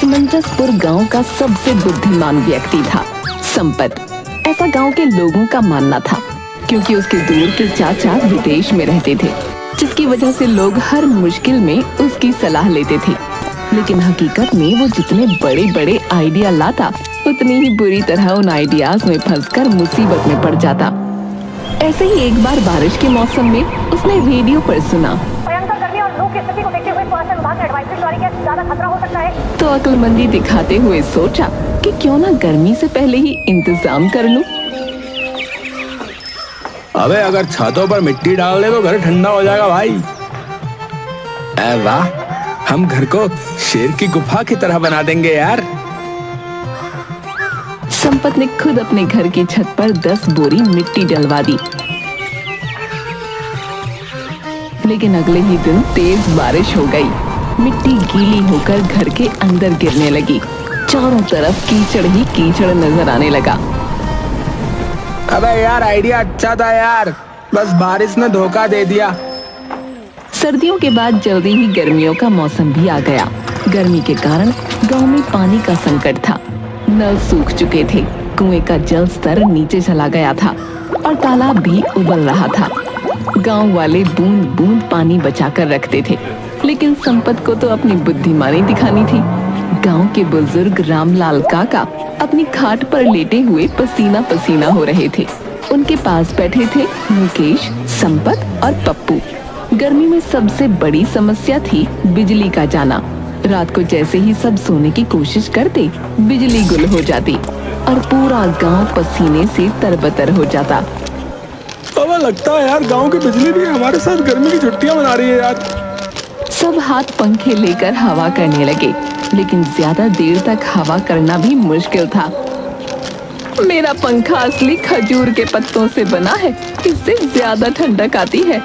समंजसपुर गांव का सबसे बुद्धिमान व्यक्ति था संपत। ऐसा गांव के लोगों का मानना था, क्योंकि उसके दूर के चाचा विदेश में रहते थे, जिसकी वजह से लोग हर मुश्किल में उसकी सलाह लेते थे। लेकिन हकीकत में वो जितने बड़े बड़े आइडिया लाता, उतनी ही बुरी तरह उन आइडियाज में फंसकर मुसीबत में पड़ जाता। ऐसे ही एक बार बारिश के मौसम में उसने रेडियो पर सुना, भयंकर गर्मी और लू की स्थिति को देखते हुए मौसम विभाग ने एडवाइजरी जारी किया, ज्यादा खतरा हो सकता है। तो अक्लमंदी दिखाते हुए सोचा कि क्यों ना गर्मी से पहले ही इंतजाम कर लूं। अबे अगर छतों पर मिट्टी डाल दे तो घर ठंडा हो जाएगा भाई। वाह, हम घर को शेर की गुफा की तरह बना देंगे यार। संपत ने खुद अपने घर की छत पर 10 बोरी मिट्टी डलवा दी। लेकिन अगले ही दिन तेज बारिश हो गई। मिट्टी गीली होकर घर के अंदर गिरने लगी। चारों तरफ कीचड़ ही कीचड़ नजर आने लगा। अबे यार, आइडिया अच्छा था यार, बस बारिश ने धोखा दे दिया। सर्दियों के बाद जल्दी ही गर्मियों का मौसम भी आ गया। गर्मी के कारण गांव में पानी का संकट था। नल सूख चुके थे, कुएं का जल स्तर नीचे चला गया था और तालाब भी उबल रहा था। गांव वाले बूंद बूंद पानी बचाकर रखते थे, लेकिन संपत को तो अपनी बुद्धिमानी दिखानी थी। गांव के बुजुर्ग रामलाल काका अपनी खाट पर लेटे हुए पसीना पसीना हो रहे थे। उनके पास बैठे थे मुकेश, संपत और पप्पू। गर्मी में सबसे बड़ी समस्या थी बिजली का जाना। रात को जैसे ही सब सोने की कोशिश करते, बिजली गुल हो जाती और पूरा गांव पसीने से तरबतर हो जाता। अब लगता है यार, गांव की बिजली भी हमारे साथ गर्मी की छुट्टियां मना रही है यार। सब हाथ पंखे लेकर हवा करने लगे, लेकिन ज्यादा देर तक हवा करना भी मुश्किल था। मेरा पंखा असली खजूर के पत्तों से बना है, इससे ज्यादा ठंडक आती है।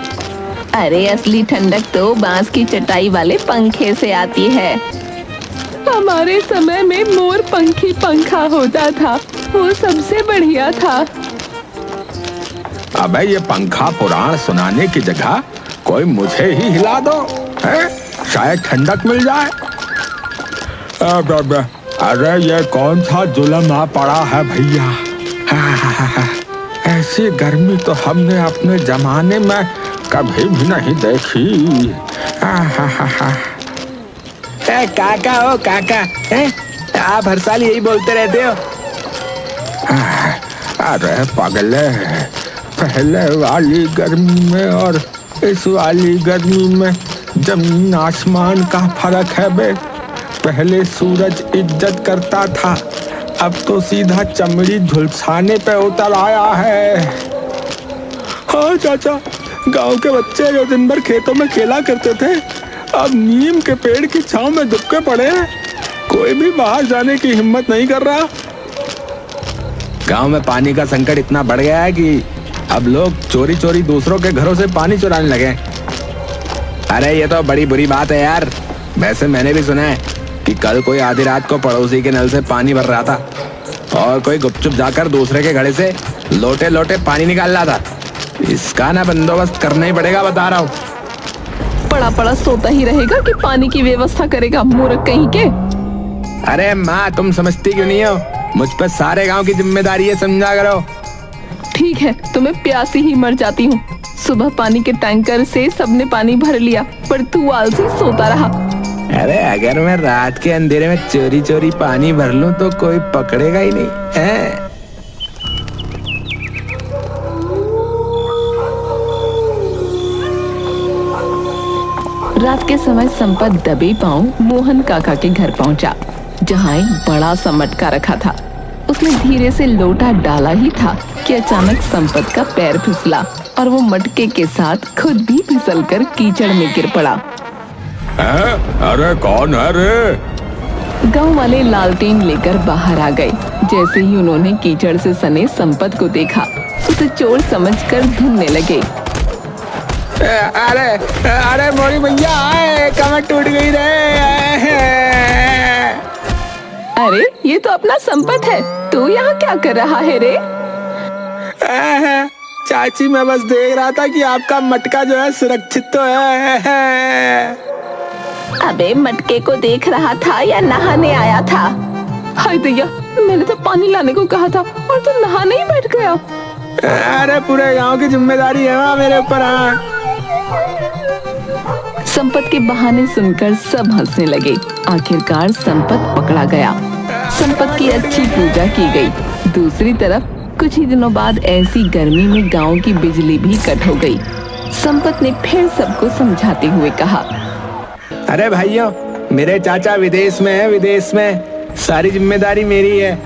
अरे असली ठंडक तो बांस की चटाई वाले पंखे से आती है। हमारे समय में मोर पंखी पंखा होता था, वो सबसे बढ़िया था। अबे ये पंखा पुराण सुनाने की जगह कोई मुझे ही हिला दो, है? शायद ठंडक मिल जाए। अरे ये कौन सा जुल्म आ पड़ा है भैया। ऐसी गर्मी तो हमने अपने जमाने में कभी भी नहीं देखी। काका हो काका, आप हर साल यही बोलते रहते हो। अरे पगले, पहले वाली गर्मी में और इस वाली गर्मी में जमीन आसमान का फर्क है बे। पहले सूरज इज्जत करता था, अब तो सीधा चमड़ी झुलसाने पे उतर आया है। हाँ चाचा, गांव के बच्चे जो दिन भर खेतों में खेला करते थे, अब नीम के पेड़ की छांव में दुबके पड़े हैं। कोई भी बाहर जाने की हिम्मत नहीं कर रहा। गांव में पानी का संकट इतना बढ़ गया है कि अब लोग चोरी चोरी दूसरों के घरों से पानी चुराने लगे। अरे ये तो बड़ी बुरी बात है यार। वैसे मैंने भी सुना है कि कल कोई आधी रात को पड़ोसी के नल से पानी भर रहा था और कोई गुपचुप जाकर दूसरे के घड़े से लोटे लोटे पानी निकाल रहा था। इसका ना बंदोबस्त करना ही पड़ेगा, बता रहा हूँ। पड़ा पड़ा सोता ही रहेगा कि पानी की व्यवस्था करेगा, मूर्ख कहीं के। अरे माँ, तुम समझती क्यों नहीं हो? मुझ पर सारे गांव की जिम्मेदारी है, समझा करो। ठीक है, तो मैं प्यासी ही मर जाती हूँ। सुबह पानी के टैंकर से सबने पानी भर लिया, पर तू आलसी सोता रहा। अरे अगर मैं रात के अंधेरे में चोरी चोरी पानी भर लूं तो कोई पकड़ेगा ही नहीं है। रात के समय संपत दबे पांव मोहन काका के घर पहुंचा, जहां एक बड़ा सा मटका रखा था। उसने धीरे से लोटा डाला ही था कि अचानक संपत का पैर फिसला और वो मटके के साथ खुद भी फिसलकर कीचड़ में गिर पड़ा। अरे कौन है रे? गांव वाले लालटेन लेकर बाहर आ गए। जैसे ही उन्होंने कीचड़ से सने संपत को देखा, उसे चोर समझकर ढूंढने लगे। अरे अरे मोरी भैया, कमर टूट गई रे। अरे ये तो अपना संपत है, तू यहाँ क्या कर रहा है रे? चाची, मैं बस देख रहा था कि आपका मटका जो है सुरक्षित तो है। अबे मटके को देख रहा था या नहाने आया था? हाय दैया, मैंने तो पानी लाने को कहा था और तू नहाने ही बैठ गया। अरे पूरे गांव की जिम्मेदारी है ना मेरे ऊपर। संपत के बहाने सुनकर सब हंसने लगे। आखिरकार संपत पकड़ा गया। संपत की अच्छी पूजा की गई। दूसरी तरफ कुछ ही दिनों बाद ऐसी गर्मी में गांव की बिजली भी कट हो गई। संपत ने फिर सबको समझाते हुए कहा, अरे भाइयों, मेरे चाचा विदेश में है, विदेश में सारी जिम्मेदारी मेरी है।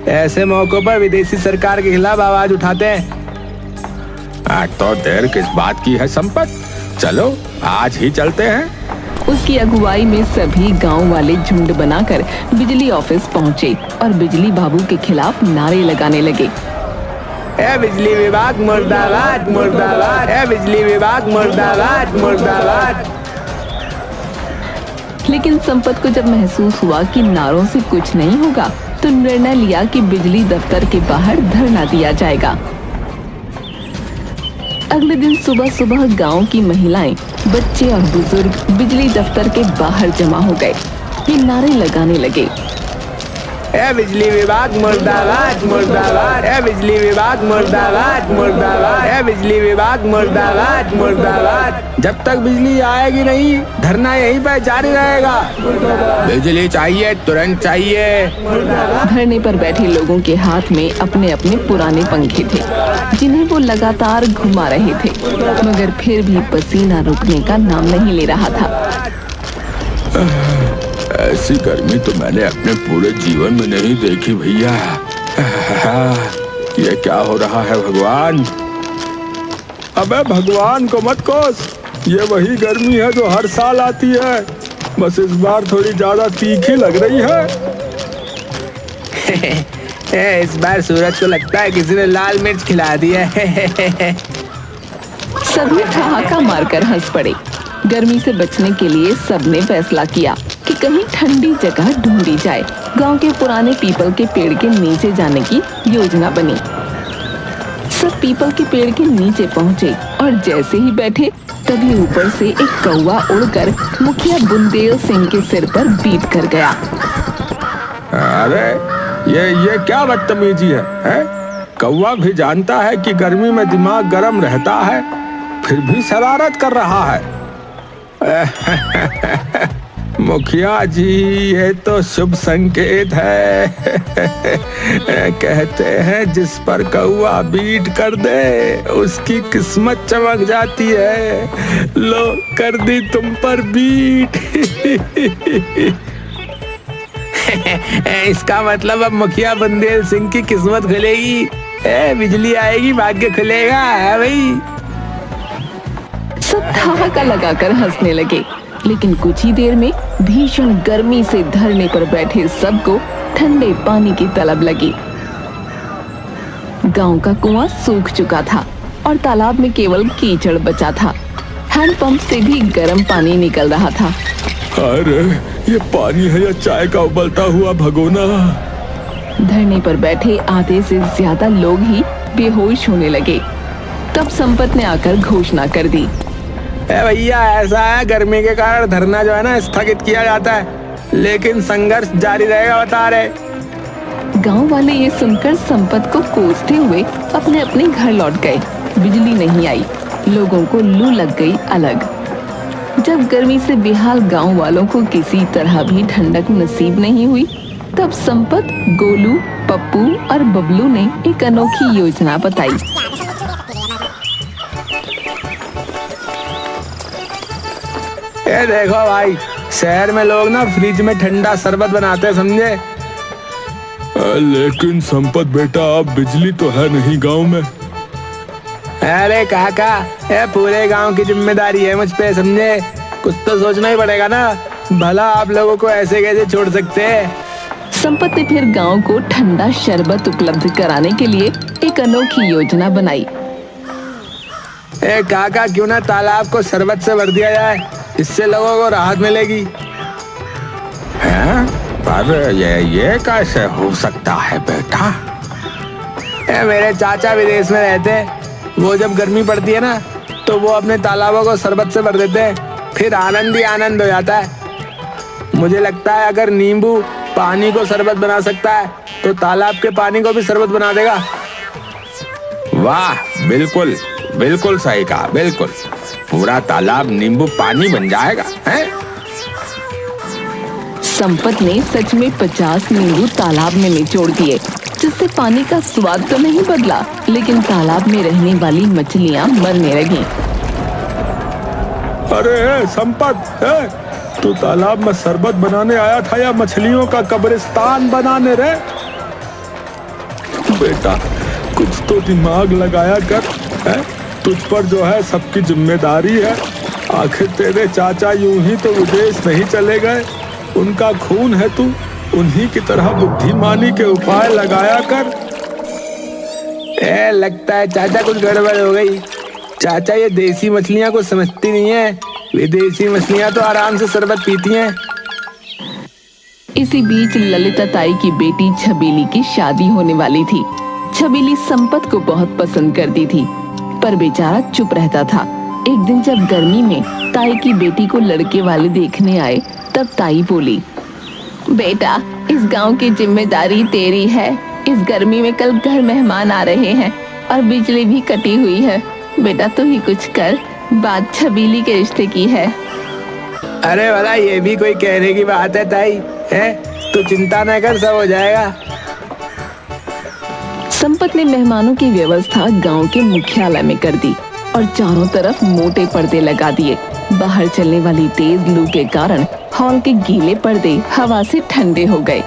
ऐसे मौकों पर विदेशी सरकार के खिलाफ आवाज उठाते हैं। तो देर किस बात की है संपत, चलो आज ही चलते हैं। उसकी अगुवाई में सभी गांव वाले झुंड बनाकर बिजली ऑफिस पहुंचे और बिजली बाबू के खिलाफ नारे लगाने लगे। ए बिजली विभाग मुर्दाबाद मुर्दाबाद, ए बिजली विभाग मुर्दाबाद मुर्दाबाद। लेकिन संपत को जब महसूस हुआ कि नारों से कुछ नहीं होगा, तो निर्णय लिया कि बिजली दफ्तर के बाहर धरना दिया जाएगा। अगले दिन सुबह सुबह गांव की महिलाएं, बच्चे और बुजुर्ग बिजली दफ्तर के बाहर जमा हो गए। ये नारे लगाने लगे, ए बिजली विभाग मुर्दाबाद मुर्दाबाद, ए बिजली विभाग मुर्दाबाद मुर्दाबाद, ए बिजली विभाग मुर्दाबाद मुर्दाबाद। जब तक बिजली आएगी नहीं, धरना यहीं पर जारी रहेगा। बिजली चाहिए, तुरंत चाहिए। धरने पर बैठे लोगों के हाथ में अपने अपने पुराने पंखे थे, जिन्हें वो लगातार घुमा रहे थे, मगर फिर भी पसीना रुकने का नाम नहीं ले रहा था। ऐसी गर्मी तो मैंने अपने पूरे जीवन में नहीं देखी भैया। ये क्या हो रहा है भगवान? अबे भगवान को मत कोस, ये वही गर्मी है जो हर साल आती है, बस इस बार थोड़ी ज्यादा तीखी लग रही है। इस बार सूरज को लगता है किसी ने लाल मिर्च खिला दी है। सभी ठहाका मारकर हंस पड़े। गर्मी से बचने के लिए सबने फैसला किया कि कहीं ठंडी जगह ढूंढी जाए। गांव के पुराने पीपल के पेड़ के नीचे जाने की योजना बनी। सब पीपल के पेड़ के नीचे पहुंचे और जैसे ही बैठे, तभी ऊपर से एक कौवा उड़कर मुखिया बुंदेल सिंह के सिर पर बीट कर गया। अरे ये क्या बदतमीजी है? कौवा भी जानता है कि गर्मी में दिमाग गर्म रहता है, फिर भी शरारत कर रहा है। मुखिया जी, ये तो शुभ संकेत है। कहते हैं जिस पर कौवा बीट कर दे, उसकी किस्मत चमक जाती है। लो, कर दी तुम पर बीट। इसका मतलब अब मुखिया बुंदेल सिंह की किस्मत खुलेगी। बिजली आएगी, भाग्य खुलेगा है भाई। सब ठहाका लगाकर हंसने लगे। लेकिन कुछ ही देर में भीषण गर्मी से धरने पर बैठे सबको ठंडे पानी की तलब लगी। गांव का कुआं सूख चुका था और तालाब में केवल कीचड़ बचा था। हैंडपंप से भी गर्म पानी निकल रहा था। अरे ये पानी है या चाय का उबलता हुआ भगोना? धरने पर बैठे आधे से ज्यादा लोग ही बेहोश होने लगे। तब संपत ने आकर घोषणा कर दी, भैया ऐसा है, गर्मी के कारण धरना जो है ना स्थगित किया जाता है, लेकिन संघर्ष जारी रहेगा, बता रहे। गांव वाले ये सुनकर संपत को कोसते हुए अपने अपने घर लौट गए। बिजली नहीं आई, लोगों को लू लग गई अलग। जब गर्मी से बेहाल गांव वालों को किसी तरह भी ठंडक नसीब नहीं हुई, तब संपत, गोलू, पप्पू और बबलू ने एक अनोखी योजना बताई। ये देखो भाई, शहर में लोग ना फ्रिज में ठंडा शरबत बनाते हैं, समझे? लेकिन संपत बेटा, अब बिजली तो है नहीं गांव में। अरे काका, ये पूरे गांव की जिम्मेदारी है मुझ पे, समझे? कुछ तो सोचना ही पड़ेगा ना, भला आप लोगों को ऐसे कैसे छोड़ सकते हैं? संपत ने फिर गांव को ठंडा शरबत उपलब्ध कराने के लिए एक अनोखी योजना बनाई। काका, क्यों ना तालाब को शरबत से भर दिया जाए, इससे लोगों को राहत मिलेगी। हैं? पर ये कैसे हो सकता है बेटा? मेरे चाचा विदेश में रहते हैं, वो जब गर्मी पड़ती है ना, तो वो अपने तालाबों को शरबत से भर देते हैं, फिर आनंद ही आनंद हो जाता है। मुझे लगता है अगर नींबू पानी को शरबत बना सकता है तो तालाब के पानी को भी शरबत बना देगा। वाह, बिल्कुल बिल्कुल सही कहा, बिल्कुल। पूरा तालाब नींबू पानी बन जाएगा, हैं? संपत ने सच में 50 नींबू तालाब में निचोड़ दिए, जिससे पानी का स्वाद तो नहीं बदला, लेकिन तालाब में रहने वाली मछलियां मरने लगीं। अरे संपत, तू तालाब में शरबत बनाने आया था या मछलियों का कब्रिस्तान बनाने रे? बेटा, कुछ तो दिमाग लगाया कर, है? तुझ पर जो है सबकी जिम्मेदारी है। आखिर तेरे चाचा यूं ही तो विदेश नहीं चले गए, उनका खून है तू, उन्हीं की तरह बुद्धिमानी के उपाय लगाया कर। लगता है चाचा कुछ गड़बड़ हो गई। चाचा ये देसी मछलियां कुछ समझती नहीं है, विदेशी मछलियां तो आराम से शरबत पीती हैं। इसी बीच ललिता ताई की बेटी छबीली की शादी होने वाली थी। छबीली संपत को बहुत पसंद करती थी, पर बेचारा चुप रहता था। एक दिन जब गर्मी में ताई की बेटी को लड़के वाले देखने आए, तब ताई बोली, बेटा, इस गांव की जिम्मेदारी तेरी है। इस गर्मी में कल घर मेहमान आ रहे हैं और बिजली भी कटी हुई है। बेटा तू ही कुछ कर, बात छबीली के रिश्ते की है। अरे वाला, ये भी कोई कहने की बात है ताई, है? तू चिंता न कर, सब हो जाएगा। संपत ने मेहमानों की व्यवस्था गांव के मुख्यालय में कर दी और चारों तरफ मोटे पर्दे लगा दिए। बाहर चलने वाली तेज लू के कारण हॉल के गीले पर्दे हवा से ठंडे हो गए।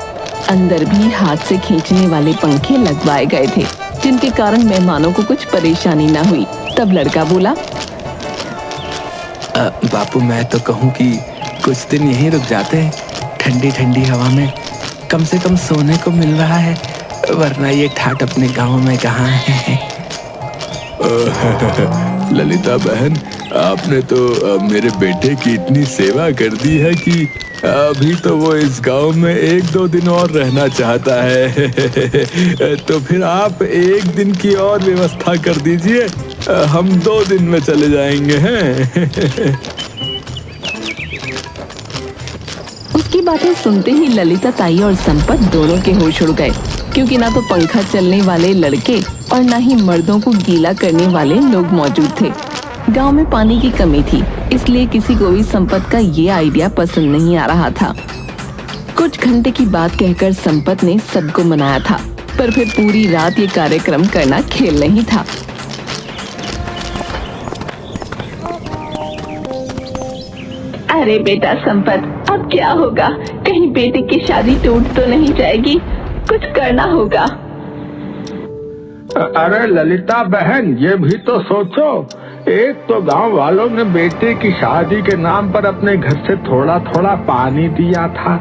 अंदर भी हाथ से खींचने वाले पंखे लगवाए गए थे, जिनके कारण मेहमानों को कुछ परेशानी न हुई। तब लड़का बोला, बापू, मैं तो कहूँ कि कुछ दिन यहीं रुक जाते हैं, ठंडी ठंडी हवा में कम से कम सोने को मिल रहा है, वरना ये ठाट अपने गांव में कहाँ है। ललिता बहन, आपने तो मेरे बेटे की इतनी सेवा कर दी है कि अभी तो वो इस गांव में 1-2 दिन और रहना चाहता है। तो फिर आप 1 दिन की और व्यवस्था कर दीजिए, हम 2 दिन में चले जाएंगे हैं। उसकी बातें सुनते ही ललिता ताई और संपत दोनों के होश उड़ गए, क्योंकि ना तो पंखा चलने वाले लड़के और ना ही मर्दों को गीला करने वाले लोग मौजूद थे। गांव में पानी की कमी थी, इसलिए किसी को भी संपत का ये आइडिया पसंद नहीं आ रहा था। कुछ घंटे की बात कहकर संपत ने सबको मनाया था, पर फिर पूरी रात ये कार्यक्रम करना खेल नहीं था। अरे बेटा संपत, अब क्या होगा? कहीं बेटे की शादी टूट तो नहीं जाएगी? कुछ करना होगा। अरे ललिता बहन, ये भी तो सोचो, एक तो गांव वालों ने बेटे की शादी के नाम पर अपने घर से थोड़ा थोड़ा पानी दिया था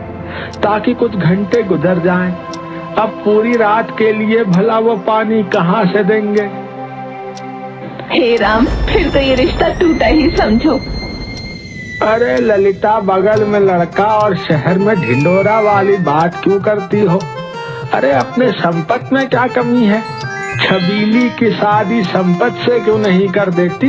ताकि कुछ घंटे गुजर जाएं। अब पूरी रात के लिए भला वो पानी कहाँ से देंगे? हे राम, फिर तो ये रिश्ता टूटा ही समझो। अरे ललिता, बगल में लड़का और शहर में ढिंडोरा वाली बात क्यों करती हो? अरे अपने संपत में क्या कमी है? छबीली की शादी संपत से क्यों नहीं कर देती?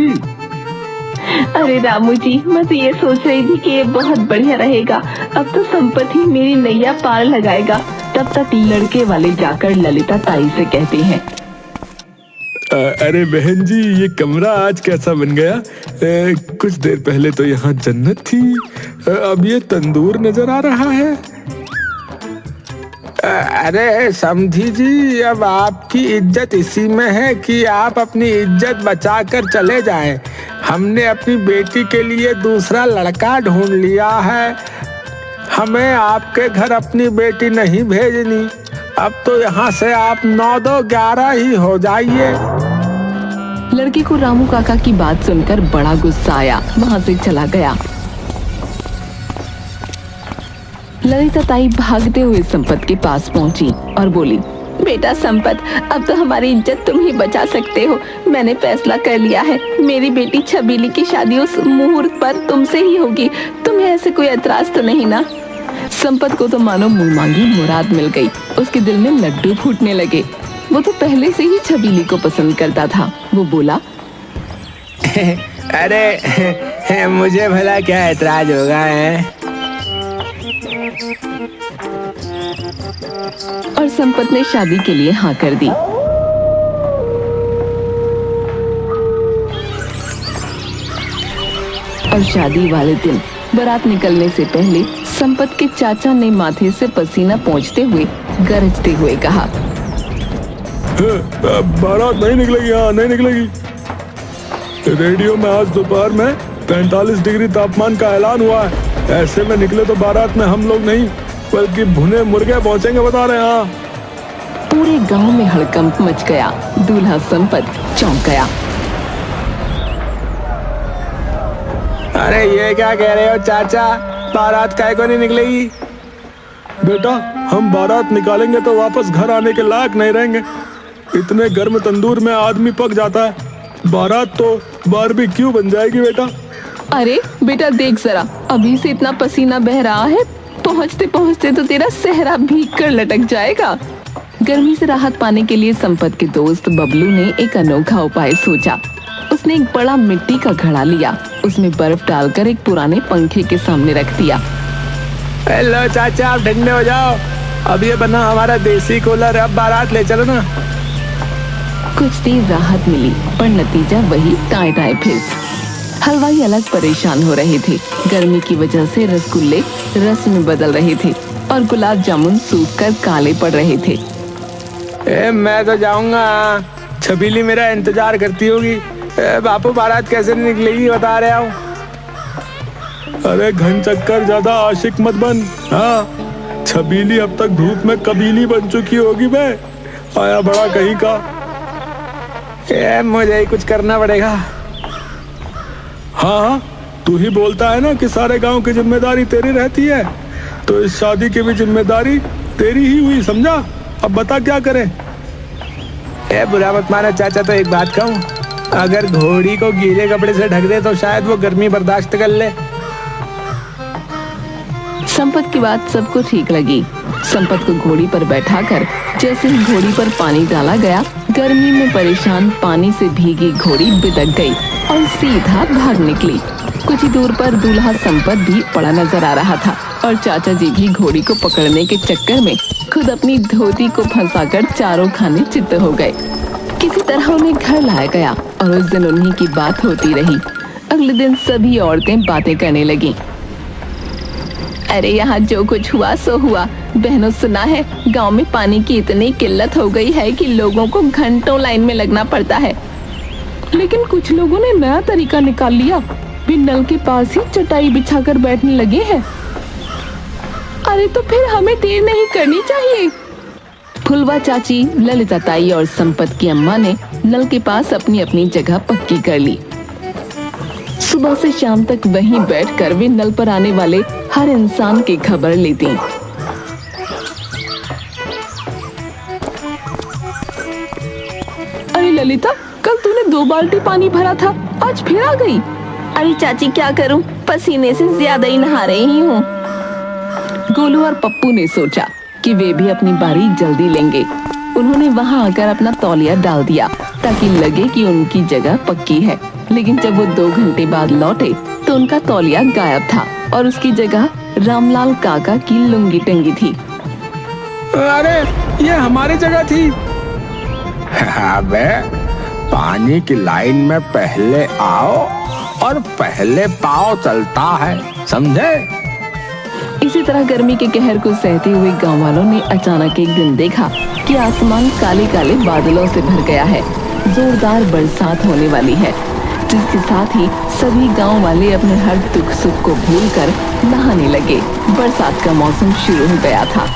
अरे रामू जी, मैं तो ये सोच रही थी कि ये बहुत बढ़िया रहेगा। अब तो संपत ही मेरी नैया पार लगाएगा। तब तक लड़के वाले जाकर ललिता ताई से कहते हैं, अरे बहन जी, ये कमरा आज कैसा बन गया? कुछ देर पहले तो यहाँ जन्नत थी, अब ये तंदूर नजर आ रहा है। अरे समझी जी, अब आपकी इज्जत इसी में है कि आप अपनी इज्जत बचाकर चले जाएं। हमने अपनी बेटी के लिए दूसरा लड़का ढूंढ लिया है। हमें आपके घर अपनी बेटी नहीं भेजनी। अब तो यहाँ से आप 9-2-11 ही हो जाइए। लड़के को रामू काका की बात सुनकर बड़ा गुस्सा आया, वहाँ से चला गया। ललिता ताई भागते हुए संपत के पास पहुंची और बोली, बेटा संपत, अब तो हमारी इज्जत तुम ही बचा सकते हो। मैंने फैसला कर लिया है, मेरी बेटी छबीली की शादी उस मुहूर्त पर तुमसे ही होगी। तुम्हें ऐसे कोई एतराज तो नहीं ना? संपत को तो मानो मुंह मांगी मुराद मिल गई। उसके दिल में लड्डू फूटने लगे। वो तो पहले से ही छबीली को पसंद करता था। वो बोला, अरे मुझे भला क्या एतराज होगा है? और संपत ने शादी के लिए हाँ कर दी। और शादी वाले दिन बारात निकलने से पहले संपत के चाचा ने माथे से पसीना पोंछते हुए गरजते हुए कहा, बारात नहीं निकलेगी, हाँ नहीं निकलेगी। रेडियो में आज दोपहर में 45 डिग्री तापमान का ऐलान हुआ है। ऐसे में निकले तो बारात में हम लोग नहीं बल्कि भुने मुर्गे पहुंचेंगे, बता रहे हैं। हाँ पूरे गांव में हड़कंप मच गया। दूल्हा संपत चौंक गया। अरे ये क्या कह रहे हो चाचा, बारात काहे को नहीं निकलेगी? बेटा, हम बारात निकालेंगे तो वापस घर आने के लायक नहीं रहेंगे। इतने गर्म तंदूर में आदमी पक जाता है। बारात तो बारबेक्यू बन जाएगी बेटा। अरे बेटा देख जरा, अभी से इतना पसीना बह रहा है, पहुंचते पहुंचते तो तेरा सेहरा भीग कर लटक जाएगा। गर्मी से राहत पाने के लिए संपत के दोस्त बबलू ने एक अनोखा उपाय सोचा। उसने एक बड़ा मिट्टी का घड़ा लिया, उसमें बर्फ डालकर एक पुराने पंखे के सामने रख दिया। हेलो चाचा, आप ठंडे हो जाओ। अब ये बना हमारा देसी कूलर, अब बारात ले चलो ना। कुछ देर राहत मिली पर नतीजा वही टाए टाए फिर। हलवाई अलग परेशान हो रहे थे। गर्मी की वजह से रसगुल्ले रस में बदल रहे थे और गुलाब जामुन सूख कर काले पड़ रहे थे। मैं तो जाऊंगा, छबीली मेरा इंतजार करती होगी। बापू बारात कैसे नहीं निकलेगी बता रहा हूँ। अरे घन चक्कर ज्यादा आशिक मत बन। हाँ, छबीली अब तक धूप में कबीली बन चुकी होगी। मैं आया बड़ा कहीं का। मुझे ही कुछ करना पड़ेगा। हाँ, तू ही बोलता है ना कि सारे गांव की जिम्मेदारी तेरी रहती है, तो इस शादी की भी जिम्मेदारी तेरी ही हुई, समझा? अब बता क्या करें? बुरा मत मानो चाचा, तो एक बात कहूँ, अगर घोड़ी को गीले कपड़े से ढक दे तो शायद वो गर्मी बर्दाश्त कर ले। संपत की बात सबको ठीक लगी। संपत को घोड़ी पर बैठाकर जैसे ही घोड़ी पर पानी डाला गया, गर्मी में परेशान पानी से भीगी घोड़ी बिदक गई और सीधा भाग निकली। कुछ ही दूर पर दूल्हा संपत भी पड़ा नजर आ रहा था और चाचा जी भी घोड़ी को पकड़ने के चक्कर में खुद अपनी धोती को फंसाकर चारों खाने चित्त हो गए। किसी तरह उन्हें घर लाया गया और उस दिन उन्हीं की बात होती रही। अगले दिन सभी औरतें बातें करने लगीं। अरे यहाँ जो कुछ हुआ सो हुआ। बहनों सुना है गांव में पानी की इतनी किल्लत हो गई है कि लोगों को घंटों लाइन में लगना पड़ता है। लेकिन कुछ लोगों ने नया तरीका निकाल लिया, वे नल के पास ही चटाई बिछाकर बैठने लगे हैं। अरे तो फिर हमें देर नहीं करनी चाहिए। फुलवा चाची, ललिता ताई और संपत की अम्मा ने नल के पास अपनी अपनी जगह पक्की कर ली। सुबह से शाम तक वहीं बैठकर वे नल पर आने वाले हर इंसान की खबर लेती। अरे ललिता, कल तूने 2 बाल्टी पानी भरा था, आज फिर आ गई। अरे चाची क्या करूं, पसीने से ज्यादा ही नहा रही हूँ। गोलू और पप्पू ने सोचा कि वे भी अपनी बारी जल्दी लेंगे। उन्होंने वहां आकर अपना तौलिया डाल दिया ताकि लगे कि उनकी जगह पक्की है। लेकिन जब वो 2 घंटे बाद लौटे तो उनका तौलिया गायब था और उसकी जगह रामलाल काका की लुंगी टंगी थी। अरे ये हमारी जगह थी। अबे, पानी की लाइन में पहले आओ और पहले पाँव चलता है, समझे? इसी तरह गर्मी के कहर को सहते हुए गांव वालों ने अचानक एक दिन देखा कि आसमान काले काले बादलों से भर गया है। जोरदार बरसात होने वाली है, जिसके साथ ही सभी गांव वाले अपने हर दुख सुख को भूलकर नहाने लगे। बरसात का मौसम शुरू हो गया था।